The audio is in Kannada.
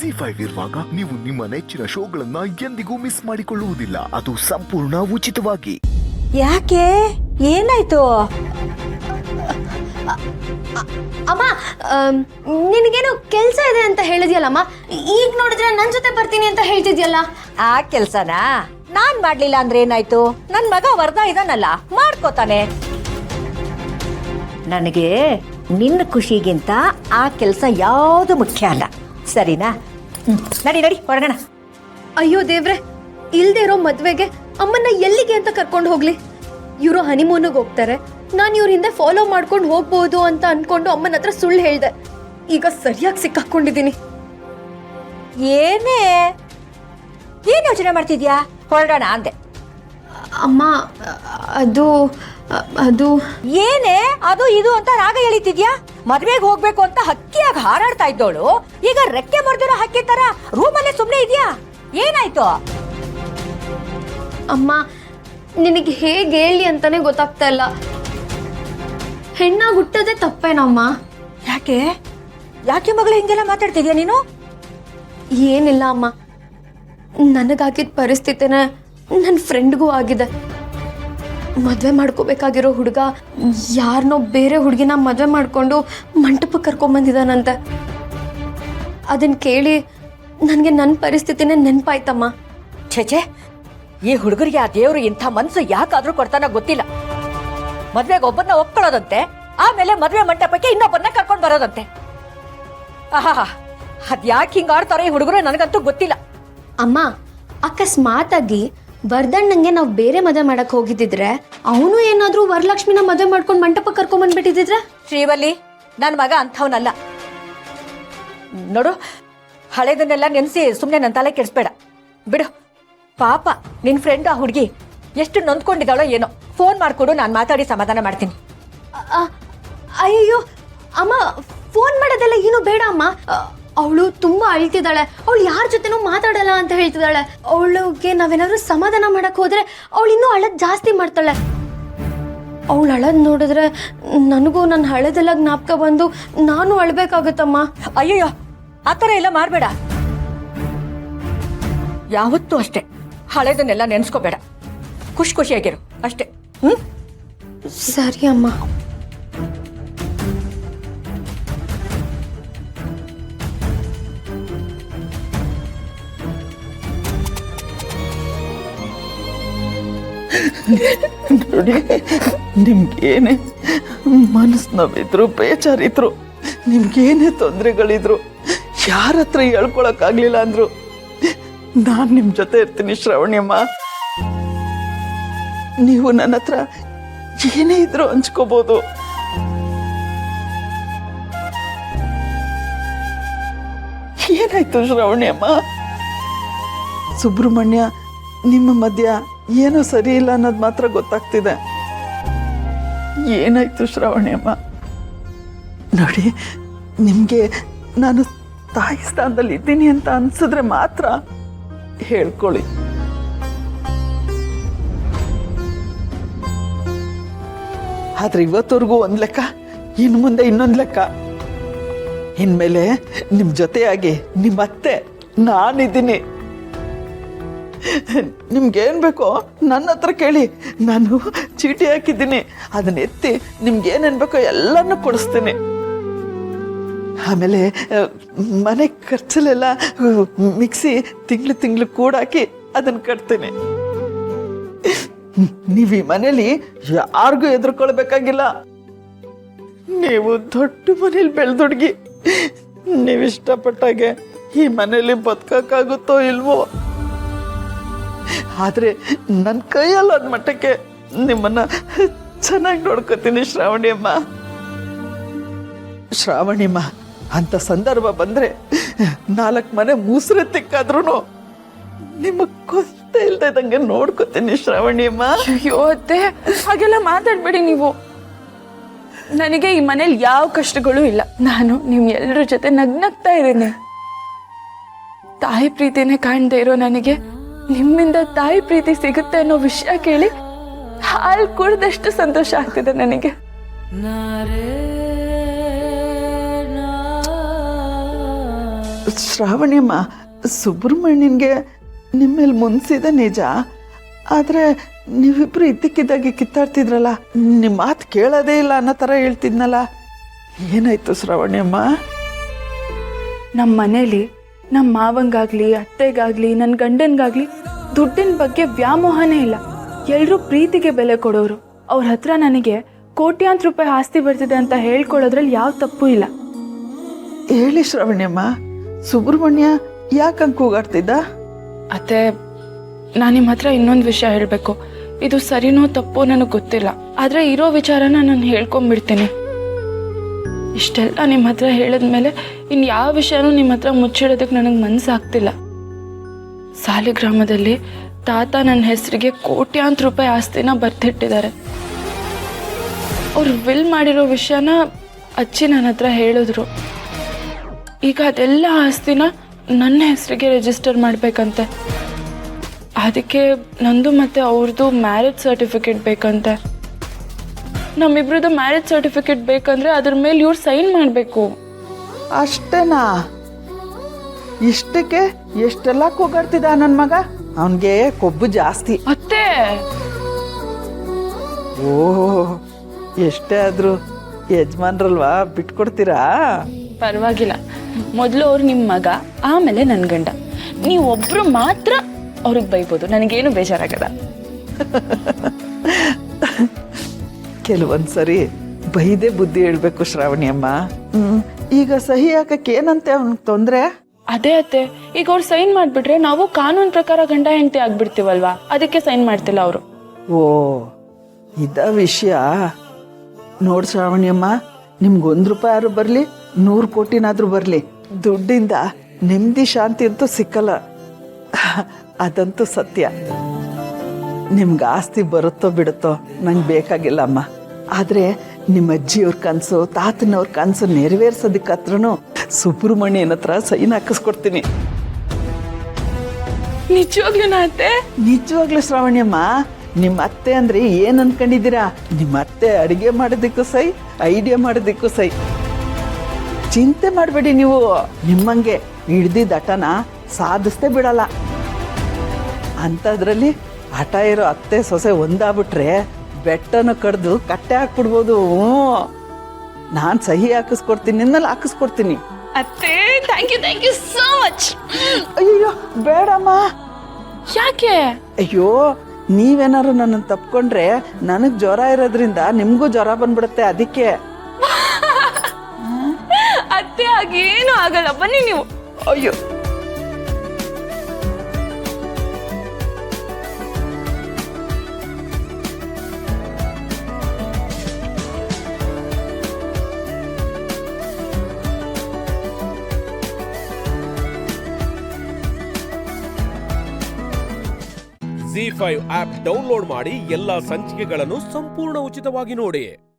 ಜಿ5 ಇರುವಾಗ ನೀವು ನಿಮ್ಮ ನೆಚ್ಚಿನ ಶೋಗಳನ್ನ ಎಂದಿಗೂ ಮಿಸ್ ಮಾಡಿಕೊಳ್ಳುವುದಿಲ್ಲ. ಅದು ಸಂಪೂರ್ಣ ಉಚಿತವಾಗಿ. ಯಾಕೆ ಏನಾಯ್ತು? ಅಮ್ಮ, ನಿನಗೇನು ಕೆಲಸ ಇದೆ ಅಂತ ಹೇಳಿದ್ಯಲ್ಲಮ್ಮ, ಈಗ ನೋಡಿದ್ರೆ ನನ್ನ ಜೊತೆ ಬರ್ತೀನಿ ಅಂತ ಹೇಳ್ತಿದ್ಯಲ್ಲ. ಆ ಕೆಲ್ಸನ ನಾನ್ ಮಾಡ್ಲಿಲ್ಲ ಅಂದ್ರೆ ಏನಾಯ್ತು? ನನ್ ಮಗ ವರ್ಧ ಇದಾನಲ್ಲ, ಮಾಡ್ಕೋತಾನೆ. ನನಗೆ ನಿನ್ನ ಖುಷಿಗಿಂತ ಆ ಕೆಲಸ ಯಾವುದು ಮುಖ್ಯ ಅಲ್ಲ, ಸರಿನಾ? ನಡಿ ನಡಿ ಹೊರಗಣ. ಅಯ್ಯೋ ದೇವ್ರೆ, ಇಲ್ದೇ ಇರೋ ಮದ್ವೆಗೆ ಅಮ್ಮನ್ನ ಎಲ್ಲಿಗೆ ಅಂತ ಕರ್ಕೊಂಡು ಹೋಗ್ಲಿ? ಇವರು ಹನಿಮೂನಿಗೆ ಹೋಗ್ತಾರೆ, ನಾನು ಇವ್ರ ಹಿಂದೆ ಫಾಲೋ ಮಾಡ್ಕೊಂಡು ಹೋಗ್ಬೋದು ಅಂತ ಅನ್ಕೊಂಡು ಅಮ್ಮನ ಹತ್ರ ಸುಳ್ಳು ಹೇಳ್ದೆ. ಈಗ ಸರಿಯಾಗಿ ಸಿಕ್ಕಾಕೊಂಡಿದ್ದೀನಿ. ಏನ್ ಯೋಚನೆ ಮಾಡ್ತಿದ್ಯಾ? ಹೊರಡೋಣ ಅಂದೆ. ಅಮ್ಮ, ಅದು ಅದು ಏನೇ ಅದು ಇದು ಅಂತ ರಾಗ ಎಳಿತಿದ್ಯಾ? ಮದ್ವೆಗೆ ಹೋಗ್ಬೇಕು ಅಂತ ಹಕ್ಕಿಯಾಗಿ ಹಾರಾಡ್ತಾ ಇದ್ದೋಳು ಈಗ ರೆಕ್ಕೆ ಮುರಿದಿರೋ ಹಕ್ಕಿ ತರ ರೂಮಲ್ಲೇ ಸುಮ್ನೆ ಇದೆಯಾ? ಏನಾಯ್ತು? ಅಮ್ಮ, ನಿನಗೆ ಹೇಗೆ ಹೇಳಿ ಅಂತಾನೆ ಗೊತ್ತಾಗ್ತಾ ಇಲ್ಲ. ಹೆಣ್ಣಾಗಿ ಹುಟ್ಟೋದೇ ತಪ್ಪೇನಮ್ಮ? ಯಾಕೆ ಯಾಕೆ ಮಗಳು ಹಿಂಗೆಲ್ಲ ಮಾತಾಡ್ತಿದ್ಯಾ ನೀನು? ಏನಿಲ್ಲ ಅಮ್ಮ, ನನಗಾಗಿದ್ದ ಪರಿಸ್ಥಿತಿನ ನನ್ನ ಫ್ರೆಂಡ್ಗೂ ಆಗಿದೆ. ಮದುವೆ ಮಾಡ್ಕೋಬೇಕಾಗಿರೋ ಹುಡುಗ ಯಾರನ್ನೋ ಬೇರೆ ಹುಡುಗಿನ ಮದುವೆ ಮಾಡ್ಕೊಂಡು ಮಂಟಪಕ್ಕೆ ಕರ್ಕೊಂಬಂದಿದ್ದಾನಂತೆ. ಅದನ್ನ ಕೇಳಿ ನನಗೆ ನನ್ನ ಪರಿಸ್ಥಿತಿನೇ ನೆನಪಾಯ್ತಮ್ಮ. ಛೇಛೆ, ಈ ಹುಡುಗರಿಗೆ ಆ ದೇವ್ರು ಇಂಥ ಮನ್ಸು ಯಾಕಾದ್ರೂ ಕೊಡ್ತಾನ ಗೊತ್ತಿಲ್ಲ. ಮದ್ವೆಗೆ ಒಬ್ಬನ್ನ ಒಪ್ಕೊಳ್ಳೋದಂತೆ, ಆಮೇಲೆ ಮದ್ವೆ ಮಂಟಪಕ್ಕೆ ಇನ್ನೊಬ್ಬನ್ನ ಕರ್ಕೊಂಡ್ ಬರೋದಂತೆ. ಆಹಾ, ಅದ್ಯಾಕೆ ಹಿಂಗ ಆಡ್ತಾರೆ ಈ ಹುಡುಗರು ನನಗಂತೂ ಗೊತ್ತಿಲ್ಲ. ಅಮ್ಮ, ಅಕಸ್ಮಾತಾಗಿ ವರ್ಧಣ್ಣಂಗೆ ನಾವು ಬೇರೆ ಮದುವೆ ಮಾಡಕ್ ಹೋಗಿದ್ದಿದ್ರೆ ಅವನು ಏನಾದ್ರೂ ವರಲಕ್ಷ್ಮಿನ ಮದುವೆ ಮಾಡ್ಕೊಂಡು ಮಂಟಪಕ್ಕೆ ಕರ್ಕೊಂಡ್ ಬಂದ್ಬಿಟ್ಟಿದ್ರೆ? ಶ್ರೀವಲ್ಲಿ, ನನ್ ಮಗ ಅಂಥವನಲ್ಲ ನೋಡು. ಹಳೇದನ್ನೆಲ್ಲ ನೆನೆಸಿ ಸುಮ್ನೆ ನನ್ನ ತಲೆ ಕೆಡಿಸ್ಬೇಡ ಬಿಡು. ಪಾಪ ನಿನ್ ಫ್ರೆಂಡ್ ಆ ಹುಡುಗಿ ಎಷ್ಟು ನೊಂದ್ಕೊಂಡಿದ್ದಾಳೋ ಏನೋ. ಫೋನ್ ಮಾಡ್ಕೊಡು, ನಾನು ಮಾತಾಡಿ ಸಮಾಧಾನ ಮಾಡ್ತೀನಿ. ಅಯ್ಯೋ ಅಮ್ಮ, ಫೋನ್ ಮಾಡೋದೆಲ್ಲ ಏನು ಬೇಡ ಅಮ್ಮ. ಅವಳು ತುಂಬಾ ಅಳ್ತಿದ್ದಾಳೆ, ಅವಳು ಯಾರ ಜೊತೆನೂ ಮಾತಾಡಲ್ಲ ಅಂತ ಹೇಳ್ತಿದ್ದಾಳೆ. ಅವಳಿಗೆ ನಾವೇನಾದ್ರೂ ಸಮಾಧಾನ ಮಾಡಕ್ ಹೋದ್ರೆ ಅವಳು ಇನ್ನೂ ಅಳದ್ ಜಾಸ್ತಿ ಮಾಡ್ತಾಳೆ. ಅವಳು ಅಳದ್ ನೋಡಿದ್ರೆ ನನಗೂ ನನ್ನ ಹಳೆದೆಲ್ಲ ಜ್ಞಾಪಕ ಬಂದು ನಾನು ಅಳ್ಬೇಕಾಗತ್ತಮ್ಮ. ಅಯ್ಯಯ್ಯೋ, ಆತರ ಎಲ್ಲ ಮಾಡ್ಬೇಡ. ಯಾವತ್ತೂ ಅಷ್ಟೇ, ಹಳೇದನ್ನೆಲ್ಲ ನೆನ್ಸ್ಕೋಬೇಡ. ಖುಷಿಯಾಗಿರು ಅಷ್ಟೇ. ಸರಿ ಅಮ್ಮ. ನೋಡಿ, ನಿಮ್ಗೇನೆ ಮನಸ್ಸು ನೋವಿದ್ರು, ಬೇಜಾರಿದ್ರು, ನಿಮ್ಗೇನೇ ತೊಂದರೆಗಳಿದ್ರು, ಯಾರ ಹತ್ರ ಹೇಳ್ಕೊಳಕ್ಕಾಗ್ಲಿಲ್ಲ ಅಂದ್ರು ನಾನು ನಿಮ್ ಜೊತೆ ಇರ್ತೀನಿ ಶ್ರಾವಣಿಯಮ್ಮ. ನೀವು ನನ್ನ ಹತ್ರ ಏನೇ ಇದ್ರು ಹಂಚ್ಕೋಬಹುದು. ಏನಾಯ್ತು ಶ್ರಾವಣಿಯಮ್ಮ? ಸುಬ್ರಹ್ಮಣ್ಯ ನಿಮ್ಮ ಮಧ್ಯ ಏನೋ ಸರಿ ಇಲ್ಲ ಅನ್ನೋದು ಮಾತ್ರ ಗೊತ್ತಾಗ್ತಿದೆ. ಏನಾಯ್ತು ಶ್ರಾವಣಿಯಮ್ಮ? ನೋಡಿ, ನಿಮ್ಗೆ ನಾನು ತಾಯಿ ಸ್ಥಾನದಲ್ಲಿ ಇದ್ದೀನಿ ಅಂತ ಅನ್ಸಿದ್ರೆ ಮಾತ್ರ ಹೇಳ್ಕೊಳ್ಳಿ. ಆದ್ರೆ ಇವತ್ತವರೆಗೂ ಒಂದ್ ಲೆಕ್ಕ, ಇನ್ನು ಮುಂದೆ ಇನ್ನೊಂದು ಲೆಕ್ಕ. ಇನ್ಮೇಲೆ ನಿಮ್ ಜೊತೆಯಾಗಿ ನಿಮ್ಮ ಅತ್ತೆ ನಾನಿದ್ದೀನಿ. ನಿಮ್ಗೇನ್ ಬೇಕೋ ನನ್ನ ಹತ್ರ ಕೇಳಿ, ನಾನು ಚೀಟಿ ಹಾಕಿದ್ದೀನಿ, ಅದನ್ನ ಎತ್ತಿ ನಿಮ್ಗೇನೇನ್ ಬೇಕೋ ಎಲ್ಲಾನು ಕೊಡಿಸ್ತೀನಿ. ಆಮೇಲೆ ಮನೆ ಖರ್ಚಲ್ಲೆಲ್ಲ ಮಿಕ್ಸಿ ತಿಂಗಳು ಕೂಡಾಕಿ ಅದನ್ನ ಕಟ್ತೀನಿ. ನೀವ್ ಈ ಮನೇಲಿ ಯಾರಿಗೂ ಎದುರ್ಕೊಳ್ಬೇಕಾಗಿಲ್ಲ. ನೀವು ದೊಡ್ಡ ಮನೇಲಿ ಬೆಳೆದೊಡ್ಗಿ, ನೀವಿಷ್ಟಪಟ್ಟಾಗೆ ಈ ಮನೇಲಿ ಬದುಕಕ್ಕಾಗುತ್ತೋ ಇಲ್ವೋ, ಆದ್ರೆ ನನ್ನ ಕೈಯಲ್ಲ ಅದ್ ಮಟ್ಟಕ್ಕೆ ನಿಮ್ಮನ್ನ ಚೆನ್ನಾಗಿ ನೋಡ್ಕೋತೀನಿ ಶ್ರಾವಣಿಯಮ್ಮ. ಶ್ರಾವಣಿಯಮ್ಮ, ಅಂತ ಸಂದರ್ಭ ಬಂದ್ರೆ 4 ಮನೆ ಮುಸ್ರೆ ತಿಕ್ಕಾದ್ರೂ ನಿಮ್ಮ ಕೊರತೆ ಇಲ್ದಂಗೆ ನೋಡ್ಕೋತೀನಿ ಶ್ರಾವಣಿಯಮ್ಮ. ಅಯ್ಯೋ ಅತ್ತೆ, ಹಾಗೆಲ್ಲ ಮಾತಾಡ್ಬೇಡಿ ನೀವು. ನನಗೆ ಈ ಮನೇಲಿ ಯಾವ ಕಷ್ಟಗಳು ಇಲ್ಲ. ನಾನು ನಿಮ್ ಎಲ್ಲರ ಜೊತೆ ನಗ್ನಗ್ತಾ ಇದ್ದೀನಿ. ತಾಯಿ ಪ್ರೀತಿನೇ ಕಾಣ್ದೇ ಇರೋ ನನಗೆ ನಿಮ್ಮಿಂದ ತಾಯಿ ಪ್ರೀತಿ ಸಿಗುತ್ತೆ ಅನ್ನೋ ವಿಷಯ ಕೇಳಿ ಹಾಲು ಕುಡ್ದಷ್ಟು ಸಂತೋಷ ಆಗ್ತಿದೆ ನನಗೆ. ಶ್ರಾವಣಿಯಮ್ಮ, ಸುಬ್ರಹ್ಮಣ್ಯನ್ಗೆ ನಿಮ್ಮ ಮೇಲೆ ಮುನ್ಸಿದೆ ನಿಜ. ಆದರೆ ನೀವಿಬ್ರು ಇದ್ದಕ್ಕಿದ್ದಾಗೆ ಕಿತ್ತಾಡ್ತಿದ್ರಲ್ಲ, ನಿಮ್ಮ ಮಾತು ಕೇಳೋದೇ ಇಲ್ಲ ಅನ್ನೋ ಥರ ಹೇಳ್ತಿದ್ನಲ್ಲ, ಏನಾಯ್ತು ಶ್ರಾವಣಿಯಮ್ಮ? ನಮ್ಮ ಮನೇಲಿ ನಮ್ಮ ಮಾವಂಗಾಗ್ಲಿ ಅತ್ತೆಗಾಗ್ಲಿ ನನ್ನ ಗಂಡನ್ಗಾಗ್ಲಿ ದುಡ್ಡಿನ ಬಗ್ಗೆ ವ್ಯಾಮೋಹನೇ ಇಲ್ಲ. ಎಲ್ಲರೂ ಪ್ರೀತಿಗೆ ಬೆಲೆ ಕೊಡೋರು. ಅವ್ರ ಹತ್ರ ನನಗೆ ಕೋಟ್ಯಾಂತರ ರೂಪಾಯಿ ಆಸ್ತಿ ಬರ್ತಿದೆ ಅಂತ ಹೇಳ್ಕೊಳ್ಳೋದ್ರಲ್ಲಿ ಯಾವ ತಪ್ಪು ಇಲ್ಲ. ಹೇಳಿ ಶ್ರಾವಣಿಯಮ್ಮ, ಸುಬ್ರಹ್ಮಣ್ಯ ಯಾಕಂಗೆ ಕೂಗಾಡ್ತಿದ್ದ? ಅತ್ತೆ, ನಾನು ನಿಮ್ಮ ಹತ್ರ ಇನ್ನೊಂದು ವಿಷಯ ಹೇಳಬೇಕು. ಇದು ಸರಿನೋ ತಪ್ಪೋ ನನಗೆ ಗೊತ್ತಿಲ್ಲ, ಆದರೆ ಇರೋ ವಿಚಾರನ ನಾನು ಹೇಳ್ಕೊಂಬಿಡ್ತೀನಿ. ಇಷ್ಟೆಲ್ಲ ನಿಮ್ಮ ಹತ್ರ ಹೇಳಿದ್ಮೇಲೆ ಇನ್ನು ಯಾವ ವಿಷಯನೂ ನಿಮ್ಮ ಹತ್ರ ಮುಚ್ಚಿಡೋದಕ್ಕೆ ನನಗೆ ಮನಸ್ಸಾಗ್ತಿಲ್ಲ. ಸಾಲಿಗ್ರಾಮದಲ್ಲಿ ತಾತ ನನ್ನ ಹೆಸರಿಗೆ ಕೋಟ್ಯಾಂತರ ರೂಪಾಯಿ ಆಸ್ತಿನ ಬರ್ತಿಟ್ಟಿದ್ದಾರೆ. ಅವ್ರು ವಿಲ್ ಮಾಡಿರೋ ವಿಷಯನ ಅಜ್ಜಿ ನನ್ನ ಹತ್ರ ಹೇಳಿದ್ರು. ಈಗ ಅದೆಲ್ಲ ಆಸ್ತಿನ ನನ್ನ ಹೆಸರಿಗೆ ರಿಜಿಸ್ಟರ್ ಮಾಡಬೇಕಂತೆ. ಅದಕ್ಕೆ ನಂದು ಮತ್ತು ಅವ್ರದ್ದು ಮ್ಯಾರೇಜ್ ಸರ್ಟಿಫಿಕೇಟ್ ಬೇಕಂತೆ. ನಮ್ಮಿಬ್ರದ್ದು ಮ್ಯಾರೇಜ್ ಸರ್ಟಿಫಿಕೇಟ್ ಬೇಕಂದ್ರೆ ಅದ್ರ ಮೇಲೆ ಇವ್ರು ಸೈನ್ ಮಾಡಬೇಕು. ಅಷ್ಟೇನಾ? ಇಷ್ಟಕ್ಕೆ ಎಷ್ಟೆಲ್ಲ ಕೂಗಾಡ್ತಿದ್ದ ನನ್ನ ಮಗ? ಅವನಿಗೆ ಕೊಬ್ಬು ಜಾಸ್ತಿ. ಅತ್ತೆ, ಓ, ಎಷ್ಟೇ ಆದರೂ ಯಜಮಾನ್ರಲ್ವಾ, ಬಿಟ್ಕೊಡ್ತೀರಾ? ಪರವಾಗಿಲ್ಲ. ಮೊದಲು ಅವ್ರು ನಿಮ್ಮ ಮಗ, ಆಮೇಲೆ ನನ್ನ ಗಂಡ. ನೀವೊಬ್ರು ಮಾತ್ರ ಅವ್ರಿಗೆ ಬೈಬೋದು, ನನಗೇನು ಬೇಜಾರಾಗಲ್ಲ. ಕೆಲವೊಂದ್ಸರಿ ಬೈದೆ ಬುದ್ಧಿ ಹೇಳ್ಬೇಕು ಶ್ರಾವಣಿಯಮ್ಮ. ಈಗ ಸಹಿ ಹಾಕಕ್ಕೆ ಏನಂತೆ ಅವ್ನಿಗೆ ತೊಂದರೆ? ಅದೇ ಅತ್ತೆ, ಈಗ ಅವ್ರು ಸೈನ್ ಮಾಡಿಬಿಟ್ರೆ ನಾವು ಕಾನೂನು ಪ್ರಕಾರ ಗಂಡ ಹೆಂಡತಿ ಆಗ್ಬಿಡ್ತೀವಲ್ವಾ, ಅದಕ್ಕೆ ಸೈನ್ ಮಾಡ್ತಿಲ್ಲ ಅವರು. ಓ, ಇದ ವಿಷಯ. ನೋಡ್ ಶ್ರಾವಣಿಯಮ್ಮ, ನಿಮ್ಗೆ 1 ರೂಪಾಯಿ ಆದ್ರೂ ಬರಲಿ, 100 ಕೋಟಿನಾದ್ರೂ ಬರಲಿ, ದುಡ್ಡಿಂದ ನೆಮ್ಮದಿ ಶಾಂತಿ ಅಂತೂ ಸಿಕ್ಕಲ್ಲ. ಅದಂತೂ ಸತ್ಯ. ನಿಮ್ಗೆ ಆಸ್ತಿ ಬರುತ್ತೋ ಬಿಡುತ್ತೋ ನಂಗೆ ಬೇಕಾಗಿಲ್ಲ ಅಮ್ಮ. ಆದರೆ ನಿಮ್ಮ ಅಜ್ಜಿಯವ್ರ ಕನಸು, ತಾತನವ್ರ ಕನಸು ನೆರವೇರ್ಸೋದಕ್ಕತ್ರನೂ ಸುಬ್ರಹ್ಮಣ್ಯನ ಹತ್ರ ಸೈನ್ ಹಾಕಿಸ್ಕೊಡ್ತೀನಿ. ನಿಜವಾಗ್ಲೂ ಅತ್ತೆ? ನಿಜವಾಗ್ಲೂ ಶ್ರಾವಣಿಯಮ್ಮ. ನಿಮ್ಮ ಅತ್ತೆ ಅಂದ್ರೆ ಏನ್ ಅನ್ಕೊಂಡಿದ್ದೀರಾ? ನಿಮ್ಮ ಅತ್ತೆ ಅಡಿಗೆ ಮಾಡೋದಕ್ಕೂ ಸೈ, ಐಡಿಯಾ ಮಾಡೋದಕ್ಕೂ ಸೈ. ಚಿಂತೆ ಮಾಡಬೇಡಿ ನೀವು. ನಿಮ್ಮಂಗೆ ಹಿಡ್ದಿದ್ದ ಹಠನ ಸಾಧಿಸ್ತೇ ಬಿಡಲ್ಲ. ಅಂಥದ್ರಲ್ಲಿ ಹಠ ಇರೋ ಅತ್ತೆ ಸೊಸೆ ಒಂದಾಗ್ಬಿಟ್ರೆ ಬೆಟ್ಟನ ಕಡ್ದು ಕಟ್ಟೆ ಹಾಕ್ಬಿಡ್ಬೋದು. ನಾನು ಸಹಿ ಹಾಕಿಸ್ಕೊಡ್ತೀನಿ, ನಿನ್ನಲ್ಲಿ ಹಾಕಿಸ್ಕೊಡ್ತೀನಿ. ಅತ್ತೆ, ಥ್ಯಾಂಕ್ ಯು ಸೋ ಮಚ್. ಅಯ್ಯೋ ಬೇಡಮ್ಮ. ಯಾಕೆ? ಅಯ್ಯೋ, ನೀವೇನಾರು ನನ್ನನ್ನು ತಪ್ಕೊಂಡ್ರೆ ನನಗೆ ಜ್ವರ ಇರೋದ್ರಿಂದ ನಿಮಗೂ ಜ್ವರ ಬಂದ್ಬಿಡುತ್ತೆ, ಅದಕ್ಕೆ. ಅತ್ತೆ, ಹಾಗೇನು ಆಗಲ್ಲ, ಬನ್ನಿ ನೀವು. ಅಯ್ಯೋ, ZEE5 ಆಪ್ ಡೌನ್ಲೋಡ್ ಮಾಡಿ ಎಲ್ಲಾ ಸಂಚಿಕೆಗಳನ್ನು ಸಂಪೂರ್ಣ ಉಚಿತವಾಗಿ ನೋಡಿ.